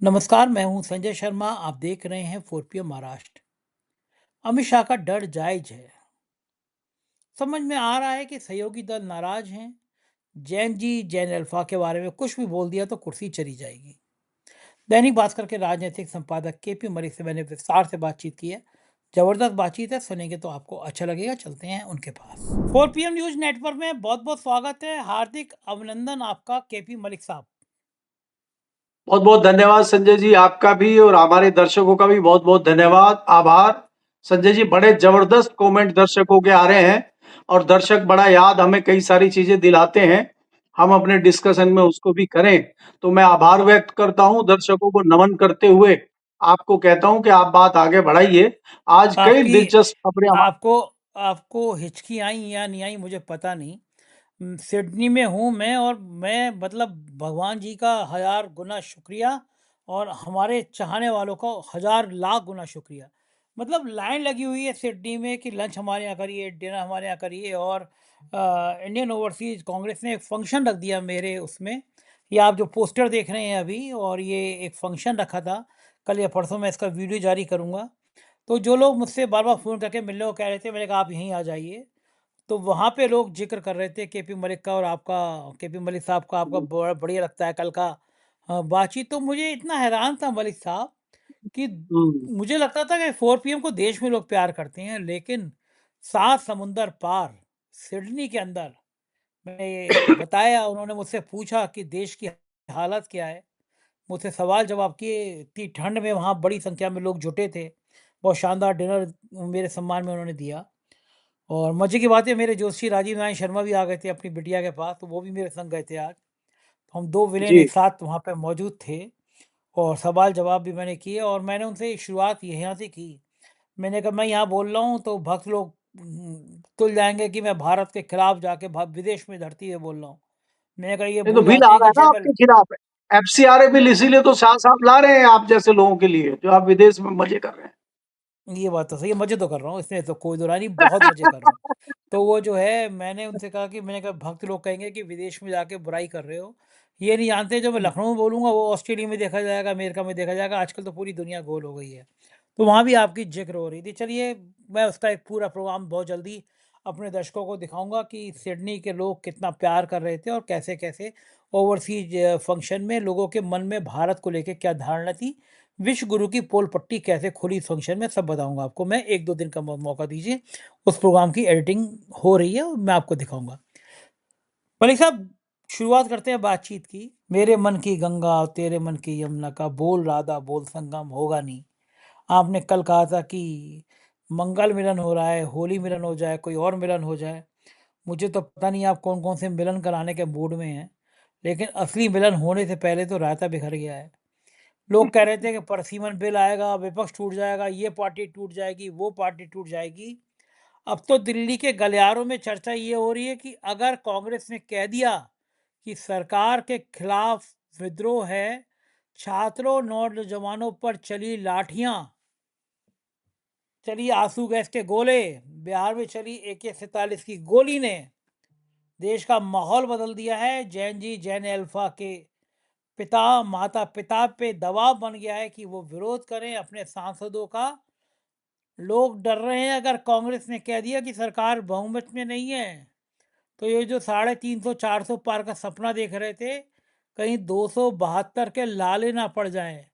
नमस्कार, मैं हूं संजय शर्मा। आप देख रहे हैं 4PM महाराष्ट्र। अमित शाह का डर जायज है। समझ में आ रहा है कि सहयोगी दल नाराज हैं। जैन जी जैन अल्फा के बारे में कुछ भी बोल दिया तो कुर्सी चली जाएगी। दैनिक भास्कर के राजनीतिक संपादक केपी मलिक से मैंने विस्तार से बातचीत की है। जबरदस्त बातचीत है, सुनेंगे तो आपको अच्छा लगेगा। चलते हैं उनके पास। 4PM न्यूज नेटवर्क में बहुत बहुत स्वागत है। हार्दिक अभिनंदन आपका केपी मलिक साहब। बहुत बहुत धन्यवाद संजय जी, आपका भी और हमारे दर्शकों का भी बहुत बहुत धन्यवाद, आभार। संजय जी, बड़े जबरदस्त कमेंट दर्शकों के आ रहे हैं और दर्शक बड़ा याद हमें कई सारी चीजें दिलाते हैं, हम अपने डिस्कशन में उसको भी करें। तो मैं आभार व्यक्त करता हूं, दर्शकों को नमन करते हुए आपको कहता हूं कि आप बात आगे बढ़ाइए। आज कई आपकी दिलचस्प खबरें आपको आपको हिचकी आई या नहीं आई मुझे पता नहीं। सिडनी में हूँ मैं, और मैं मतलब भगवान जी का हजार गुना शुक्रिया और हमारे चाहने वालों का हजार लाख गुना शुक्रिया। मतलब लाइन लगी हुई है सिडनी में कि लंच हमारे यहाँ करिए, डिनर हमारे यहाँ करिए। और इंडियन ओवरसीज कांग्रेस ने एक फंक्शन रख दिया मेरे उसमें। ये आप जो पोस्टर देख रहे हैं अभी, और ये एक फंक्शन रखा था। कल या परसों मैं इसका वीडियो जारी करूँगा। तो जो लोग मुझसे बार बार फ़ोन करके मिलने को कह रहे थे, मैंने कहा आप यहीं आ जाइए। तो वहाँ पे लोग ज़िक्र कर रहे थे केपी मलिक का, और आपका केपी मलिक साहब का आपका बड़ा बढ़िया लगता है कल का बातचीत। तो मुझे इतना हैरान था मलिक साहब कि हम्म, मुझे लगता था कि 4PM को देश में लोग प्यार करते हैं, लेकिन 7 समुंदर पार सिडनी के अंदर मैंने ये बताया। उन्होंने मुझसे पूछा कि देश की हालत क्या है, मुझसे सवाल जवाब किए। इतनी ठंड में वहाँ बड़ी संख्या में लोग जुटे थे। बहुत शानदार डिनर मेरे सम्मान में उन्होंने दिया। और मज़े की बात है, मेरे जोशी राजीव नारायण शर्मा भी आ गए थे अपनी बिटिया के पास, तो वो भी मेरे संग गए थे आज। तो हम 2 विलेन जी। एक साथ वहाँ पे मौजूद थे, और सवाल जवाब भी मैंने किए। और मैंने उनसे एक शुरुआत यहाँ से की। मैंने कहा मैं यहाँ बोल रहा हूँ तो भक्त लोग तुल जाएँगे कि मैं भारत के खिलाफ जाके विदेश में धरती पे बोल रहा हूँ। मैंने कहा ये नहीं तो भूल बिल जाते आ हैं रहा कि है ना जनरल। आपके खिलाफ, एफसीआरए बिल, इसीलिए तो साफ साफ ला रहे हैं आप जैसे लोगों के लिए जो आप विदेश में मजे कर रहे ये बात तो सही है, मज़े तो कर रहा हूँ, इसमें तो कोई दो राय नहीं, बहुत मज़े कर रहा हूँ। तो वो जो है, मैंने उनसे कहा कि मैंने कहा भक्त लोग कहेंगे कि विदेश में जाके बुराई कर रहे हो। ये नहीं जानते जो मैं हैं। लखनऊ में बोलूँगा वो ऑस्ट्रेलिया में देखा जाएगा, अमेरिका में देखा जाएगा। आजकल तो पूरी दुनिया गोल हो गई है। तो वहाँ भी आपकी ज़िक्र हो रही थी। चलिए, मैं उसका एक पूरा प्रोग्राम बहुत जल्दी अपने दर्शकों को दिखाऊँगा कि सिडनी के लोग कितना प्यार कर रहे थे, और कैसे-कैसे ओवरसीज़ फंक्शन में लोगों के मन में भारत को लेके क्या धारणा थी। विश्व गुरु की पोल पट्टी कैसे खुली इस फंक्शन में, सब बताऊँगा आपको मैं। 1-2 दिन का मौका दीजिए। उस प्रोग्राम की एडिटिंग हो रही है और मैं आपको दिखाऊँगा। मलिक साहब, शुरुआत करते हैं बातचीत की। मेरे मन की गंगा तेरे मन की यमुना का बोल राधा बोल संगम होगा नहीं। आपने कल कहा था कि मंगल मिलन हो रहा है, होली मिलन हो जाए, कोई और मिलन हो जाए। मुझे तो पता नहीं आप कौन-कौन से मिलन कराने के मूड में हैं, लेकिन असली मिलन होने से पहले तो रायता बिखर गया है। लोग कह रहे थे कि परसिमन बिल आएगा, विपक्ष टूट जाएगा, ये पार्टी टूट जाएगी, वो पार्टी टूट जाएगी। अब तो दिल्ली के गलियारों में चर्चा ये हो रही है कि अगर कांग्रेस ने कह दिया कि सरकार के खिलाफ विद्रोह है, छात्रों नौजवानों पर चली लाठियां, चली आंसू गैस के गोले, बिहार में चली AK-47 की गोली ने देश का माहौल बदल दिया है। जैन जी जैन अल्फा के पिता माता पिता पे दबाव बन गया है कि वो विरोध करें अपने सांसदों का। लोग डर रहे हैं, अगर कांग्रेस ने कह दिया कि सरकार बहुमत में नहीं है, तो ये जो 350-400 पार का सपना देख रहे थे, कहीं 272 के लाले ना पड़ जाएं।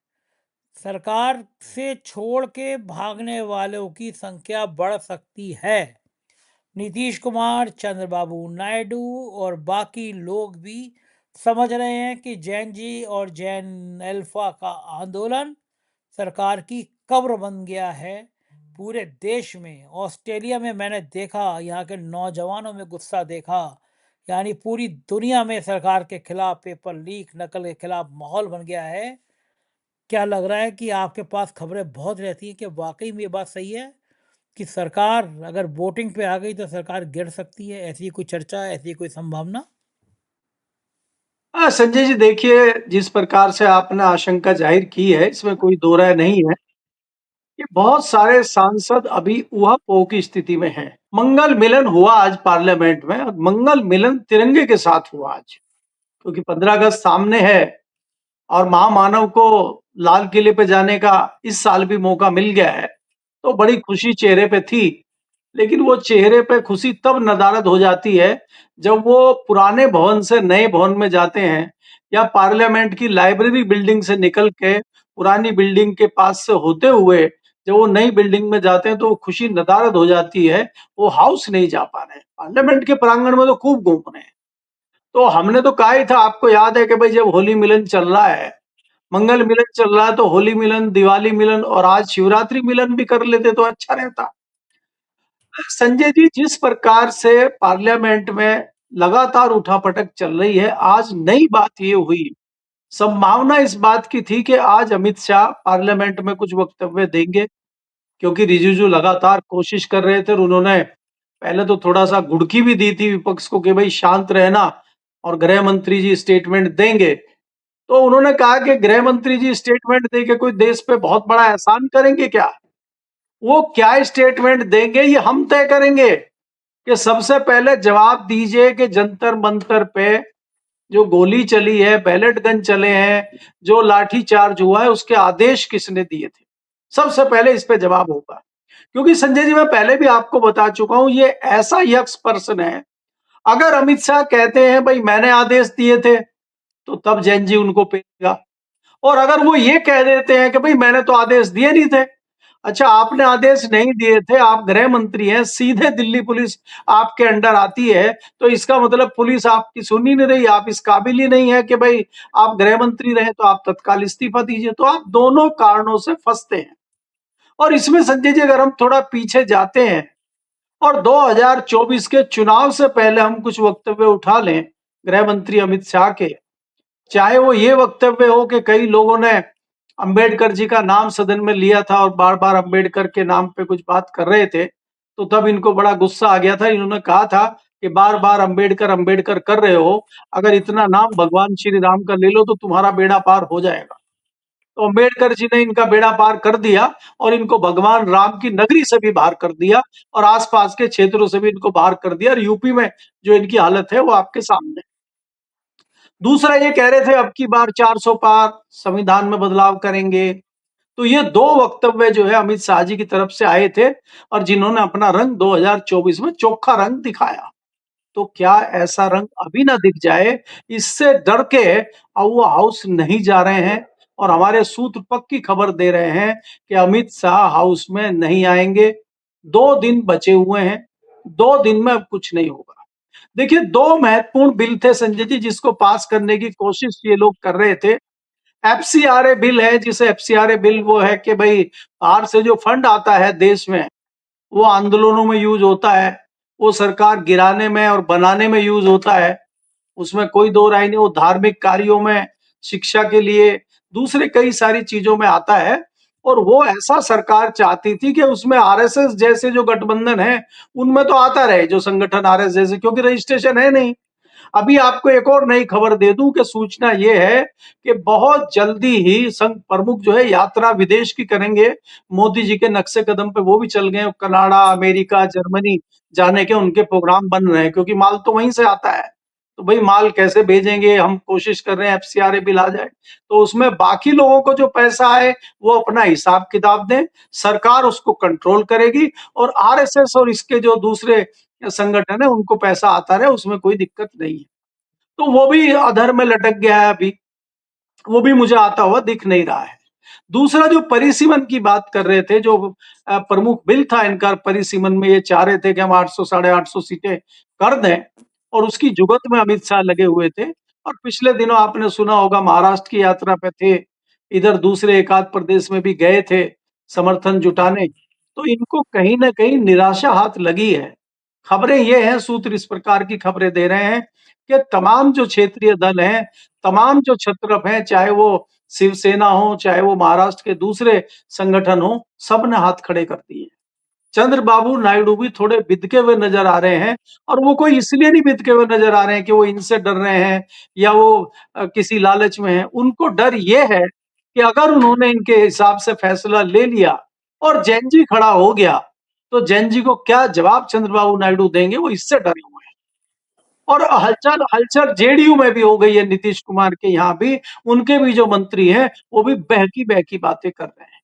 सरकार से छोड़ के भागने वालों की संख्या बढ़ सकती है। नीतीश कुमार, चंद्रबाबू नायडू और बाकी लोग भी समझ रहे हैं कि जैन जी और जैन अल्फा का आंदोलन सरकार की कब्र बन गया है। पूरे देश में, ऑस्ट्रेलिया में मैंने देखा, यहाँ के नौजवानों में गुस्सा देखा। यानी पूरी दुनिया में सरकार के खिलाफ, पेपर लीक नकल के खिलाफ माहौल बन गया है। क्या लग रहा है कि आपके पास खबरें बहुत रहती हैं कि वाकई में ये बात सही है कि सरकार अगर वोटिंग पे आ गई तो सरकार गिर सकती है? ऐसी कोई चर्चा, ऐसी कोई संभावना? संजय जी, देखिए, जिस प्रकार से आपने आशंका जाहिर की है इसमें कोई दो राय नहीं है कि बहुत सारे सांसद अभी ऊहापोह की स्थिति में हैं। मंगल मिलन हुआ आज पार्लियामेंट में, और मंगल मिलन तिरंगे के साथ हुआ आज, क्योंकि 15 अगस्त सामने है और महामानव को लाल किले पे जाने का इस साल भी मौका मिल गया है, तो बड़ी खुशी चेहरे पे थी। लेकिन वो चेहरे पे खुशी तब नदारद हो जाती है, जब वो पुराने भवन से नए भवन में जाते हैं या पार्लियामेंट की लाइब्रेरी बिल्डिंग से निकल के पुरानी बिल्डिंग के पास से होते हुए जब वो नई बिल्डिंग में जाते हैं तो वो खुशी नदारद हो जाती है। वो हाउस नहीं जा पा रहे हैं, पार्लियामेंट के प्रांगण में तो खूब घूम रहे हैं। तो हमने तो कहा ही था, आपको याद है कि भाई जब होली मिलन चल रहा है, मंगल मिलन चल रहा है, तो होली मिलन, दिवाली मिलन और आज शिवरात्रि मिलन भी कर लेते तो अच्छा रहता। संजय जी, जिस प्रकार से पार्लियामेंट में लगातार उठापटक चल रही है, आज नई बात ये हुई, संभावना इस बात की थी कि आज अमित शाह पार्लियामेंट में कुछ वक्तव्य देंगे, क्योंकि रिजिजू लगातार कोशिश कर रहे थे और उन्होंने पहले तो थोड़ा-सा घुड़की भी दी थी विपक्ष को कि भई शांत रहना और गृह मंत्री जी स्टेटमेंट देंगे। तो उन्होंने कहा कि गृह मंत्री जी स्टेटमेंट देके कोई देश पे बहुत बड़ा एहसान करेंगे क्या? वो क्या स्टेटमेंट देंगे ये हम तय करेंगे, कि सबसे पहले जवाब दीजिए कि जंतर मंतर पे जो गोली चली है, बैलेट गन चले हैं, जो लाठी चार्ज हुआ है, उसके आदेश किसने दिए थे? सबसे पहले इस पे जवाब होगा। क्योंकि संजय जी, मैं पहले भी आपको बता चुका हूं, ये ऐसा यक्स पर्सन है। अगर अमित शाह कहते हैं भाई मैंने आदेश दिए थे, तो तब जैन जी उनको पेलेगा। और अगर वो ये कह देते हैं कि भाई मैंने तो आदेश दिए नहीं थे, अच्छा आपने आदेश नहीं दिए थे, आप गृह मंत्री हैं, सीधे दिल्ली पुलिस आपके अंडर आती है, तो इसका मतलब पुलिस आपकी सुन ही नहीं रही, आप इस काबिल ही नहीं है कि भाई आप गृह मंत्री रहे, तो आप तत्काल इस्तीफा दीजिए। तो आप दोनों कारणों से फंसते हैं। और इसमें संजय जी, अगर हम थोड़ा पीछे जाते हैं और 2024 के चुनाव से पहले हम कुछ वक्तव्य उठा लें गृह मंत्री अमित शाह के, चाहे वो ये वक्तव्य हो कि कई लोगों ने अंबेडकर जी का नाम सदन में लिया था और बार-बार अंबेडकर के नाम पे कुछ बात कर रहे थे, तो तब इनको बड़ा गुस्सा आ गया था। इन्होंने कहा था कि बार-बार अंबेडकर, अंबेडकर कर रहे हो, अगर इतना नाम भगवान श्री राम का ले लो तो तुम्हारा बेड़ा पार हो जाएगा। तो अंबेडकर जी ने इनका बेड़ा पार कर दिया और इनको भगवान राम की नगरी से भी बाहर कर दिया और आस-पास के क्षेत्रों से भी इनको बाहर कर दिया और यूपी में जो इनकी हालत है वो आपके सामने है। दूसरा ये कह रहे थे अब की बार 400 पार, संविधान में बदलाव करेंगे। तो ये 2 वक्तव्य जो है अमित शाह जी की तरफ से आए थे और जिन्होंने अपना रंग 2024 में चोखा रंग दिखाया। तो क्या ऐसा रंग अभी ना दिख जाए, इससे डर के अब वो हाउस नहीं जा रहे हैं और हमारे सूत्र पक्की खबर दे रहे हैं कि अमित शाह हाउस में नहीं आएँगे। 2 दिन बचे हुए हैं, 2 दिन में अब कुछ नहीं होगा। देखिए 2 महत्वपूर्ण बिल थे संजय जी, जिसको पास करने की कोशिश ये लोग कर रहे थे। एफसीआरए बिल है, जिसे एफसीआरए बिल वो है कि भई बाहर से जो फंड आता है देश में, वो आंदोलनों में यूज़ होता है, वो सरकार गिराने में और बनाने में यूज़ होता है। उसमें कोई दो राय नहीं, वो धार्मिक कार्यों में, शिक्षा के लिए, दूसरे कई सारी चीज़ों में आता है और वो ऐसा सरकार चाहती थी कि उसमें आरएसएस जैसे जो गठबंधन है, उनमें तो आता रहे जो संगठन आरएसएस जैसे, क्योंकि रजिस्ट्रेशन है नहीं। अभी आपको एक और नई खबर दे दूं कि सूचना ये है कि बहुत जल्दी ही संघ प्रमुख जो है यात्रा विदेश की करेंगे। मोदी जी के नक्शे कदम पे वो भी चल गए, कनाडा, अमेरिका, जर्मनी जाने के उनके प्रोग्राम बन रहे हैं, क्योंकि माल तो वहीं से आता है। तो भाई माल कैसे भेजेंगे, हम कोशिश कर रहे हैं एफसीआरए बिल आ जाए, तो उसमें बाकी लोगों को जो पैसा आए वो अपना हिसाब किताब दें, सरकार उसको कंट्रोल करेगी और आरएसएस और इसके जो दूसरे संगठन है उनको पैसा आता रहे, उसमें कोई दिक्कत नहीं है। तो वो भी अधर में लटक गया है अभी, वो भी मुझे आता हुआ दिख नहीं रहा है। दूसरा जो परिसीमन की बात कर रहे थे, जो प्रमुख बिल था इनका परिसीमन में, ये चाह रहे थे कि हम 800 साढ़े 800 सीटें कर दें और उसकी जुगत में अमित शाह लगे हुए थे। और पिछले दिनों आपने सुना होगा महाराष्ट्र की यात्रा पे थे, इधर दूसरे एकाध प्रदेश में भी गए थे समर्थन जुटाने। तो इनको कहीं न कहीं निराशा हाथ लगी है। खबरें ये हैं, सूत्र इस प्रकार की खबरें दे रहे हैं कि तमाम जो क्षेत्रीय दल हैं, तमाम जो छत्रप हैं, चाहे वो शिवसेना हो, चाहे वो महाराष्ट्र के दूसरे संगठन हो, सब ने हाथ खड़े कर दिए। चंद्रबाबू नायडू भी थोड़े बिदके हुए नजर आ रहे हैं और वो कोई इसलिए नहीं बिदके हुए नजर आ रहे हैं कि वो इनसे डर रहे हैं या वो किसी लालच में हैं। उनको डर ये है कि अगर उन्होंने इनके हिसाब से फैसला ले लिया और जैन जी खड़ा हो गया, तो जैन जी को क्या जवाब चंद्रबाबू नायडू देंगे, वो इससे डरे हुए हैं। और हलचल हलचल जेडीयू में भी हो गई है, नीतीश कुमार के यहाँ भी, उनके भी जो मंत्री हैं, वो भी बहकी-बहकी बातें कर रहे हैं।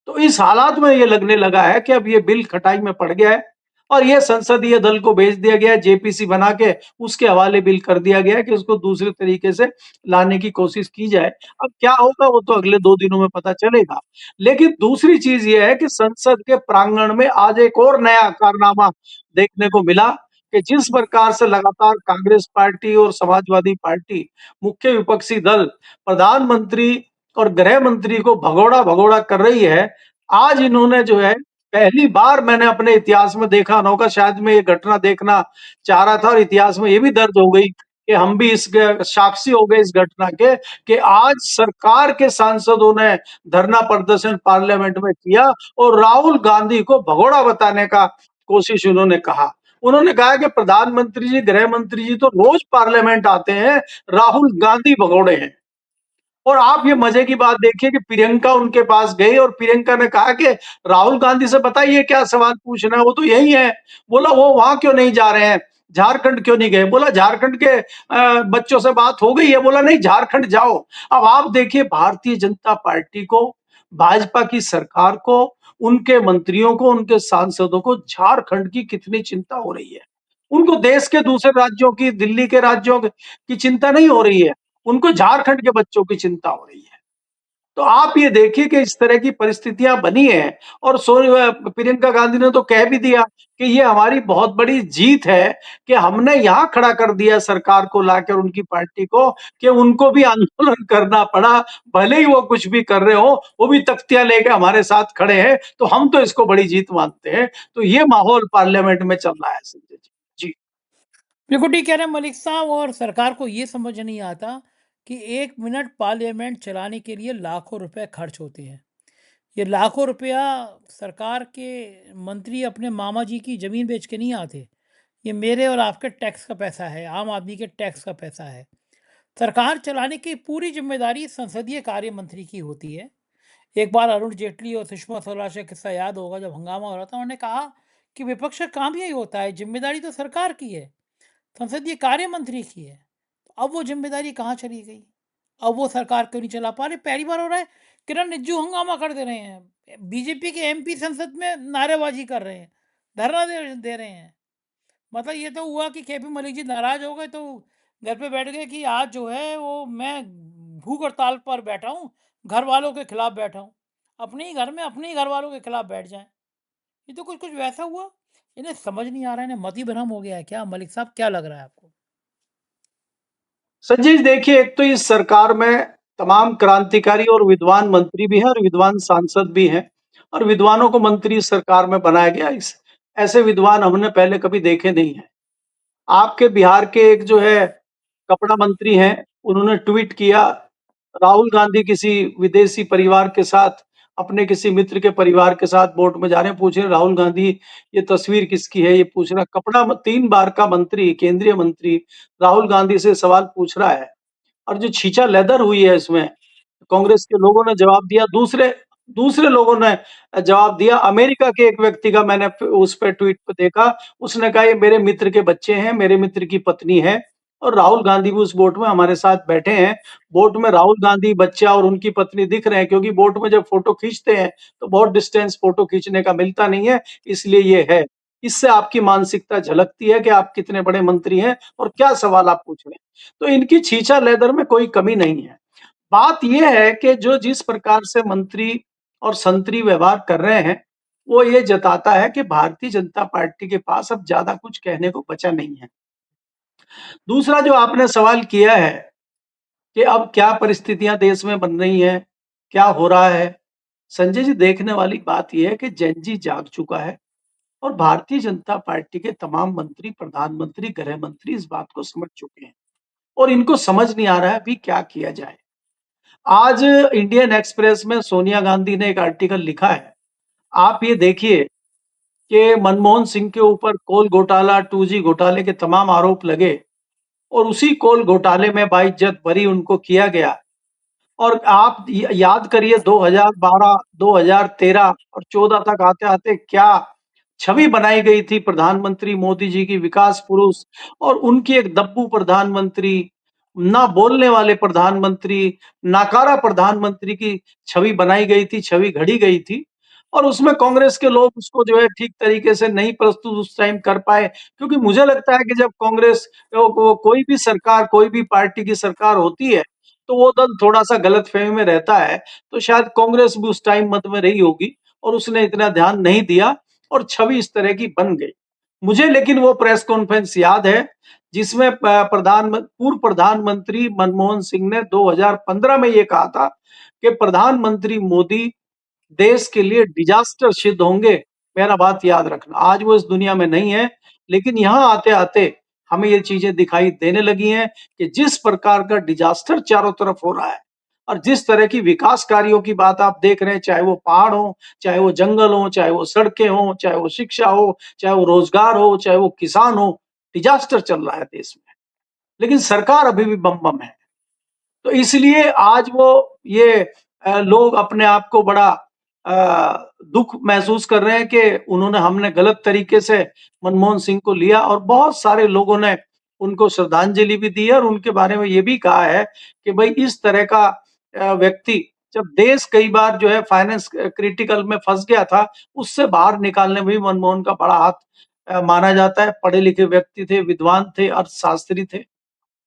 तो इस हालात में ये लगने लगा है कि अब ये बिल खटाई में पड़ गया है और ये संसदीय दल को भेज दिया गया है, जेपीसी बना के उसके हवाले बिल कर दिया गया है कि उसको दूसरे तरीके से लाने की कोशिश की जाए। अब क्या होगा वो तो अगले 2 दिनों में पता चलेगा। लेकिन दूसरी चीज़ ये है कि संसद के प्रांगण में आज एक और नया कारनामा देखने को मिला कि जिस प्रकार से लगातार कांग्रेस पार्टी और समाजवादी पार्टी, मुख्य विपक्षी दल, प्रधानमंत्री और गृह मंत्री को भगोड़ा-भगोड़ा कर रही है, आज इन्होंने जो है पहली बार मैंने अपने इतिहास में देखा ना होगा, शायद मैं ये घटना देखना चाह रहा था और इतिहास में ये भी दर्ज हो गई कि हम भी इस साक्षी हो गए इस घटना के कि आज सरकार के सांसदों ने धरना प्रदर्शन पार्लियामेंट में किया और राहुल गांधी को भगोड़ा बताने का कोशिश उन्होंने कहा। उन्होंने कहा कि प्रधानमंत्री जी, गृह मंत्री जी तो रोज पार्लियामेंट आते हैं, राहुल गांधी भगोड़े हैं। और आप ये मजे की बात देखिए कि प्रियंका उनके पास गई और प्रियंका ने कहा कि राहुल गांधी से बताइए क्या सवाल पूछना है, वो तो यही है। बोला वो वहां क्यों नहीं जा रहे हैं, झारखंड क्यों नहीं गए? बोला झारखंड के बच्चों से बात हो गई है। बोला नहीं, झारखंड जाओ। अब आप देखिए भारतीय जनता पार्टी को, भाजपा की सरकार को, उनके मंत्रियों को, उनके सांसदों को झारखंड की कितनी चिंता हो रही है। उनको देश के दूसरे राज्यों की, दिल्ली के राज्यों की चिंता नहीं हो रही है, उनको झारखंड के बच्चों की चिंता हो रही है। तो आप ये देखिए कि इस तरह की परिस्थितियां बनी हैं और प्रियंका गांधी ने तो कह भी दिया कि ये हमारी बहुत बड़ी जीत है कि हमने यहां खड़ा कर दिया सरकार को लाकर उनकी पार्टी को कि उनको भी आंदोलन करना पड़ा, भले ही वो कुछ भी कर रहे हो, वो भी तख्तियां लेके हमारे साथ खड़े हैं, तो हम तो इसको बड़ी जीत मानते हैं। तो ये माहौल पार्लियामेंट में चल रहा है संजय जी। जी। बिल्कुल ठीक कह रहे हैं मलिक साहब, और सरकार को ये समझ नहीं आता कि 1 मिनट पार्लियामेंट चलाने के लिए लाखों रुपए खर्च होते हैं। ये लाखों रुपया सरकार के मंत्री अपने मामा जी की ज़मीन बेच के नहीं आते। ये मेरे और आपके टैक्स का पैसा है, आम आदमी के टैक्स का पैसा है। सरकार चलाने की पूरी ज़िम्मेदारी संसदीय कार्य मंत्री की होती है। एक बार अरुण जेटली और सुषमा स्वराज का किस्सा याद होगा, जब हंगामा हो रहा था, उन्होंने कहा कि विपक्ष का काम यही होता है, ज़िम्मेदारी तो सरकार की है, संसदीय कार्य मंत्री की है। अब वो ज़िम्मेदारी कहाँ चली गई? अब वो सरकार क्यों नहीं चला पा रहे? पहली बार हो रहा है, किरण रिज्जू हंगामा कर दे रहे हैं। बीजेपी के एमपी संसद में नारेबाजी कर रहे हैं, धरना दे रहे हैं। मतलब ये तो हुआ कि केपी मलिक जी नाराज़ हो गए तो घर पे बैठ गए कि आज जो है वो मैं भूख हड़ताल पर बैठा हूँ, घर वालों के खिलाफ बैठा हूँ। अपने ही घर में अपने ही घर वालों के खिलाफ बैठ जाएँ। ये तो कुछ कुछ वैसा हुआ। इन्हें समझ नहीं आ रहा है, इन्हें मति भ्रम हो गया है क्या? मलिक साहब क्या लग रहा है आपको? संजय जी देखिए, एक तो इस सरकार में तमाम क्रांतिकारी और विद्वान मंत्री भी हैं और विद्वान सांसद भी हैं और विद्वानों को मंत्री इस सरकार में बनाया गया। इस ऐसे विद्वान हमने पहले कभी देखे नहीं हैं। आपके बिहार के एक जो है कपड़ा मंत्री हैं, उन्होंने ट्वीट किया, राहुल गांधी किसी विदेशी परिवार के साथ, अपने किसी मित्र के परिवार के साथ बोट में जा रहे हैं, पूछ रहे हैं राहुल गांधी ये तस्वीर किसकी है? ये पूछ रहा, कपड़ा 3 बार का मंत्री, केंद्रीय मंत्री राहुल गांधी से सवाल पूछ रहा है। और जो छींचा लेदर हुई है इसमें, कांग्रेस के लोगों ने जवाब दिया, दूसरे दूसरे लोगों ने जवाब दिया। अमेरिका के एक व्यक्ति का मैंने उस पे ट्वीट पे देखा, उसने कहा ये मेरे मित्र के बच्चे हैं, मेरे मित्र की पत्नी है और राहुल गांधी भी उस बोट में हमारे साथ बैठे हैं। बोट में राहुल गांधी, बच्चा और उनकी पत्नी दिख रहे हैं क्योंकि बोट में जब फोटो खींचते हैं तो बहुत डिस्टेंस फोटो खींचने का मिलता नहीं है, इसलिए ये है। इससे आपकी मानसिकता झलकती है कि आप कितने बड़े मंत्री हैं और क्या सवाल आप पूछ रहे हैं। तो इनकी छीछा लेदर में कोई कमी नहीं है। बात ये है कि जो जिस प्रकार से मंत्री और संतरी व्यवहार कर रहे हैं, वो ये जताता है कि भारतीय जनता पार्टी के पास अब ज़्यादा कुछ कहने को बचा नहीं है। दूसरा जो आपने सवाल किया है कि अब क्या परिस्थितियां देश में बन रही हैं, क्या हो रहा है? संजय जी देखने वाली बात ये है कि जेन ज़ी जाग चुका है और भारतीय जनता पार्टी के तमाम मंत्री, प्रधानमंत्री, गृह मंत्री इस बात को समझ चुके हैं और इनको समझ नहीं आ रहा है अभी क्या किया जाए। आज इंडियन एक्सप्रेस में सोनिया गांधी ने एक आर्टिकल लिखा है। आप ये देखिए कि मनमोहन सिंह के ऊपर कोल घोटाला, 2G घोटाले के तमाम आरोप लगे और उसी कोल घोटाले में बाइज्जत बरी उनको किया गया। और आप याद करिए 2012, 2013 और 14 तक आते-आते क्या छवि बनाई गई थी प्रधानमंत्री मोदी जी की विकास पुरुष और उनकी एक दब्बू प्रधानमंत्री, ना बोलने वाले प्रधानमंत्री, नाकारा प्रधानमंत्री की छवि बनाई गई थी, छवि घड़ी गई थी और उसमें कांग्रेस के लोग उसको जो है ठीक तरीके से नहीं प्रस्तुत उस टाइम कर पाए क्योंकि मुझे लगता है कि जब कांग्रेस कोई भी सरकार, कोई भी पार्टी की सरकार होती है, तो वो दल थोड़ा-सा गलतफ़हमी में रहता है, तो शायद कांग्रेस भी उस टाइम मत में रही होगी और उसने इतना ध्यान नहीं दिया और छवि इस तरह की बन गई। मुझे लेकिन वो प्रेस कॉन्फ्रेंस याद है, जिसमें पूर्व प्रधानमंत्री मनमोहन सिंह ने 2015 में ये कहा था कि प्रधानमंत्री मोदी देश के लिए डिजास्टर सिद्ध होंगे, मेरा बात याद रखना। आज वो इस दुनिया में नहीं है, लेकिन यहाँ आते-आते हमें ये चीज़ें दिखाई देने लगी हैं कि जिस प्रकार का डिजास्टर चारों तरफ हो रहा है और जिस तरह की विकास कार्यों की बात आप देख रहे हैं, चाहे वो पहाड़ हो, चाहे वो जंगल हो, चाहे वो सड़कें हों, चाहे वो शिक्षा हो, चाहे वो रोजगार हो, चाहे वो किसान हो, डिजास्टर चल रहा है देश में। लेकिन सरकार अभी भी बम-बम है। तो इसलिए आज वो ये लोग अपने आप को बड़ा दुःख महसूस कर रहे हैं कि उन्होंने हमने गलत तरीके से मनमोहन सिंह को लिया और बहुत सारे लोगों ने उनको श्रद्धांजलि भी दी है और उनके बारे में ये भी कहा है कि भाई इस तरह का व्यक्ति जब देश कई बार जो है फाइनेंस क्रिटिकल में फँस गया था, उससे बाहर निकालने में भी मनमोहन का बड़ा हाथ माना जाता है। पढ़े-लिखे व्यक्ति थे, विद्वान थे, अर्थशास्त्री थे।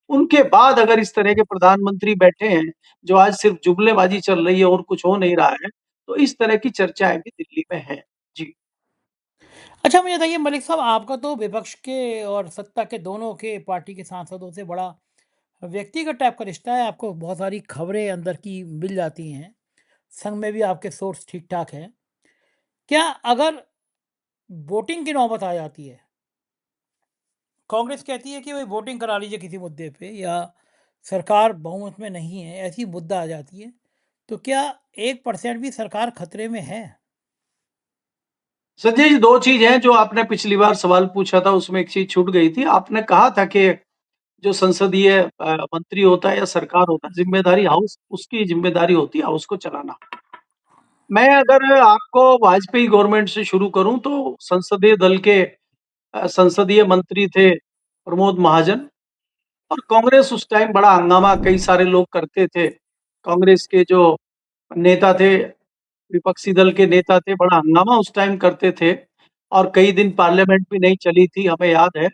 उनके बाद अगर इस तरह के प्रधानमंत्री बैठे हैं, जो आज सिर्फ़ जुमलेबाज़ी चल रही है और कुछ हो नहीं रहा है, तो इस तरह की चर्चाएँ भी दिल्ली में हैं। जी। अच्छा मुझे बताइए मलिक साहब, आपका तो विपक्ष के और सत्ता के दोनों के पार्टी के सांसदों से बड़ा व्यक्तिगत टाइप का रिश्ता है, आपको बहुत सारी खबरें अंदर की मिल जाती हैं, संग में भी आपके सोर्स ठीक-ठाक हैं। क्या अगर वोटिंग की नौबत आ जाती है, कांग्रेस कहती है कि भई वोटिंग करा लीजिए किसी मुद्दे पे या सरकार बहुमत में नहीं है, ऐसी मुद्दा आ जाती है, तो क्या 1% भी सरकार खतरे में है? संजय जी 2 चीज़ हैं जो आपने पिछली बार सवाल पूछा था उसमें एक चीज़ छूट गई थी। आपने कहा था कि जो संसदीय मंत्री होता है या सरकार होता है, ज़िम्मेदारी हाउस उसकी ज़िम्मेदारी होती है हाउस को चलाना। मैं अगर आपको वाजपेयी गवर्नमेंट से शुरू करूँ तो संसदीय दल के संसदीय मंत्री थे प्रमोद महाजन और कांग्रेस उस टाइम बड़ा हंगामा कई सारे लोग करते थे। कांग्रेस के जो नेता थे, विपक्षी दल के नेता थे, बड़ा हंगामा उस टाइम करते थे और कई दिन पार्लियामेंट भी नहीं चली थी, हमें याद है।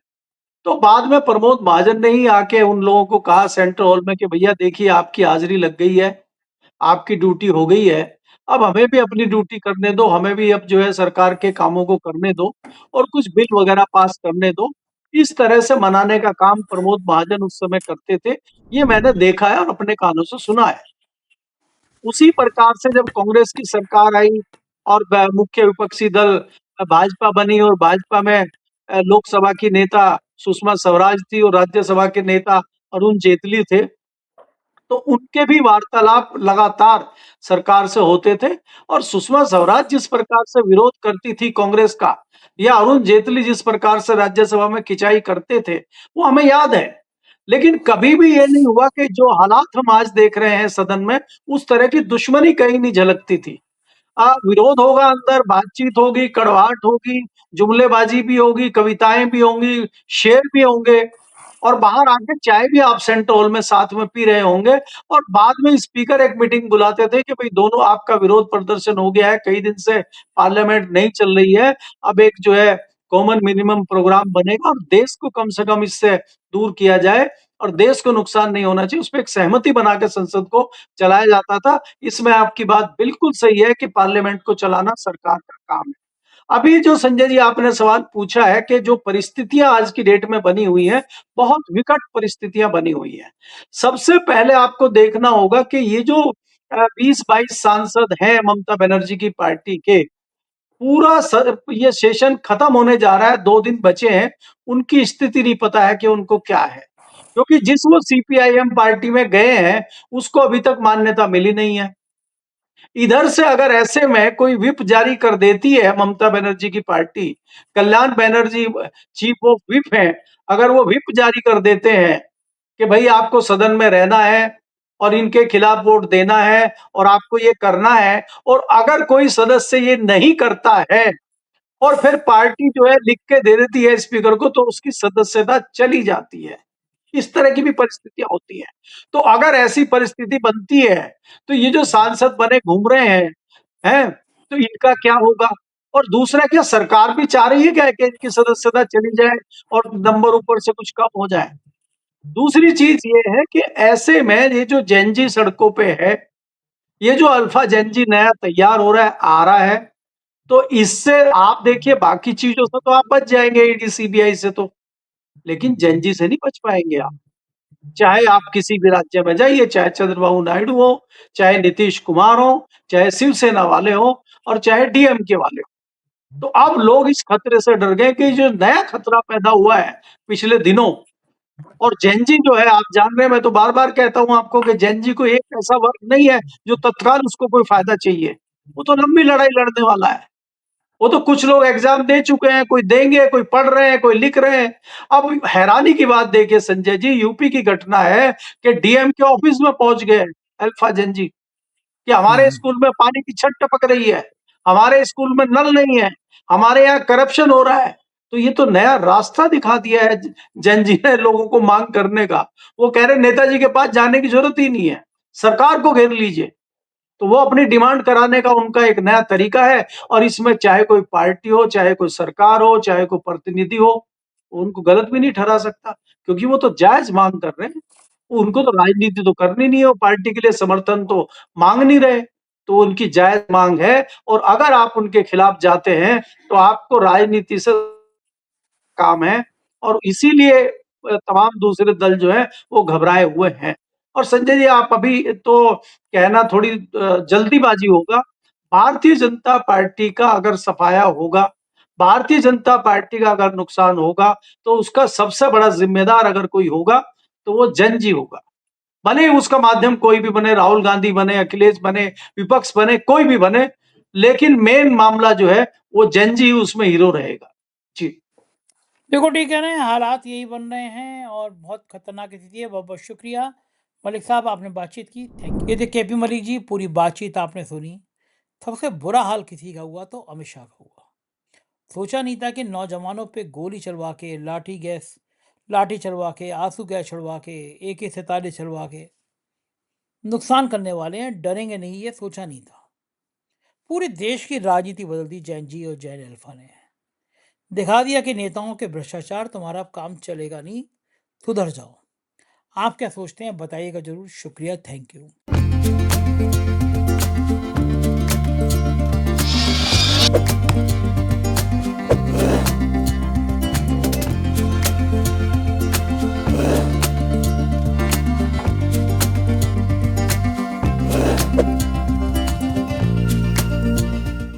तो बाद में प्रमोद महाजन ने ही आके उन लोगों को कहा सेंट्रल हॉल में कि भैया देखिए आपकी हाज़िरी लग गई है, आपकी ड्यूटी हो गई है, अब हमें भी अपनी ड्यूटी करने दो, हमें भी अब जो है सरकार के कामों को करने दो और कुछ बिल वगैरह पास करने दो। इस तरह से मनाने का काम प्रमोद महाजन उस समय करते थे, ये मैंने देखा है और अपने कानों से सुना है। उसी प्रकार से जब कांग्रेस की सरकार आई और मुख्य विपक्षी दल भाजपा बनी और भाजपा में लोकसभा की नेता सुषमा स्वराज थी और राज्यसभा के नेता अरुण जेटली थे। तो उनके भी वार्तालाप लगातार सरकार से होते थे और सुषमा स्वराज जिस प्रकार से विरोध करती थी कांग्रेस का या अरुण जेटली जिस प्रकार से राज्यसभा में खिंचाई करते थे, वो हमें याद है। लेकिन कभी भी ये नहीं हुआ कि जो हालात हम आज देख रहे हैं सदन में, उस तरह की दुश्मनी कहीं नहीं झलकती थी। विरोध होगा अंदर, बातचीत होगी, कड़वाहट होगी, जुमलेबाजी भी होगी, कविताएँ भी होंगी, शेर भी होंगे और बाहर आके चाय भी आप सेंट्रल हॉल में साथ में पी रहे होंगे और बाद में स्पीकर एक मीटिंग बुलाते थे कि भई दोनों आपका विरोध प्रदर्शन हो गया है, कई दिन से पार्लियामेंट नहीं चल रही है, अब एक जो है कॉमन मिनिमम प्रोग्राम बनेगा और देश को कम से कम इससे दूर किया जाए और देश को नुकसान नहीं होना चाहिए, उसपे एक सहमति बना के संसद को चलाया जाता था। इसमें आपकी बात बिल्कुल सही है कि पार्लियामेंट को चलाना सरकार का काम है। अभी जो संजय जी आपने सवाल पूछा है कि जो परिस्थितियाँ आज की डेट में बनी हुई हैं, बहुत विकट परिस्थितियाँ बनी हुई हैं। सबसे पहले आपको देखना होगा कि ये जो 20-22 सांसद हैं ममता बनर्जी की पार्टी के, पूरा ये सेशन खत्म होने जा रहा है, 2 दिन बचे हैं, उनकी स्थिति नहीं पता है कि उनको क्या है। क्योंकि जिस वो सीपीआईएम पार्टी में गए हैं, उसको अभी तक मान्यता मिली नहीं है। इधर से अगर ऐसे में कोई व्हिप जारी कर देती है ममता बनर्जी की party, Kalyan Banerjee chief of whip हैं, अगर वो व्हिप जारी कर देते हैं कि भई आपको सदन में रहना है और इनके खिलाफ वोट देना है और आपको ये करना है और अगर कोई सदस्य ये नहीं करता है, और फिर पार्टी जो है लिख के दे देती है स्पीकर को, तो उसकी सदस्यता चली जाती है। इस तरह की भी परिस्थितियां होती हैं। तो अगर ऐसी परिस्थिति बनती है, तो ये जो सांसद बने घूम रहे हैं, तो इनका क्या होगा? और दूसरा, क्या सरकार भी चाह रही है क्या कि इनकी सदस्यता चली जाए और नंबर ऊपर से कुछ कम हो जाए? दूसरी चीज ये है कि ऐसे में ये जो जेनजी सड़कों पे है, ये जो अल्फा जेनजी नया तैयार हो रहा है, आ रहा है, तो इससे आप देखिए बाकी चीजों से तो आप बच जाएंगे ईडी सीबीआई से तो, लेकिन जेनजी से नहीं बच पाएंगे आप। चाहे आप किसी भी राज्य में जाइए, चाहे चंद्रबाबू नायडू हो, चाहे नीतीश कुमार हो, चाहे शिवसेना वाले हो, और चाहे डीएमके वाले हो। तो अब लोग इस खतरे से डर गए कि जो नया खतरा पैदा हुआ है पिछले दिनों, और जेनजी जो है, आप जान रहे हैं, मैं तो बार बार कहता हूं आपको कि जेनजी को एक ऐसा वर्ग नहीं है जो तत्काल उसको कोई फायदा चाहिए। वो तो लंबी लड़ाई लड़ने वाला है। वो तो कुछ लोग एग्जाम दे चुके हैं, कोई देंगे, कोई पढ़ रहे हैं, कोई लिख रहे हैं। अब हैरानी की बात देखिए संजय जी, यूपी की घटना है कि डीएम के ऑफिस में पहुंच गए अल्फा जेनजी कि हमारे स्कूल में पानी की छत टपक रही है, हमारे स्कूल में नल नहीं है, हमारे यहाँ करप्शन हो रहा है। तो ये तो नया रास्ता दिखा दिया है जेनजी ने लोगों को मांग करने का। वो कह रहे नेताजी के पास जाने की जरूरत ही नहीं है, सरकार को घेर लीजिए। तो वो अपनी डिमांड कराने का उनका एक नया तरीका है, और इसमें चाहे कोई पार्टी हो, चाहे कोई सरकार हो, चाहे कोई प्रतिनिधि हो, उनको गलत भी नहीं ठहरा सकता, क्योंकि वो तो जायज मांग कर रहे हैं। उनको तो राजनीति तो करनी नहीं है, वो पार्टी के लिए समर्थन तो मांग नहीं रहे। तो उनकी जायज मांग है, और अगर आप उनके खिलाफ जाते हैं तो आपको राजनीति से काम है, और इसीलिए तमाम दूसरे दल जो है वो घबराए हुए हैं। और संजय जी, आप अभी तो कहना थोड़ी जल्दीबाजी होगा। भारतीय जनता पार्टी का अगर सफाया होगा, भारतीय जनता पार्टी का अगर नुकसान होगा, तो उसका सबसे बड़ा जिम्मेदार अगर कोई होगा तो वो जन जी होगा। भले ही उसका माध्यम कोई भी बने, राहुल गांधी बने, अखिलेश बने, विपक्ष बने, कोई भी बने, लेकिन मेन मामला जो है वो जन जी उसमें हीरो रहेगा। जी। बिल्कुल ठीक कह रहे हैं, हालात यही बन रहे हैं और बहुत खतरनाक स्थिति है। बहुत बहुत शुक्रिया मलिक साहब, आपने बातचीत की, थैंक यू। ये थे केपी मलिक जी, पूरी बातचीत आपने सुनी। सबसे बुरा हाल किसी का हुआ तो अमित शाह का हुआ। सोचा नहीं था कि नौजवानों पे गोली चलवा के, लाठी चलवा के, आंसू गैस चलवा के, AK-47 चलवा के नुकसान करने वाले हैं, डरेंगे नहीं, ये सोचा नहीं था। पूरे देश की राजनीति बदल दी जैन जी और जैन अल्फा ने। दिखा दिया कि नेताओं के भ्रष्टाचार तुम्हारा काम चलेगा नहीं, सुधर जाओ। आप क्या सोचते हैं बताइएगा जरूर। शुक्रिया, थैंक यू।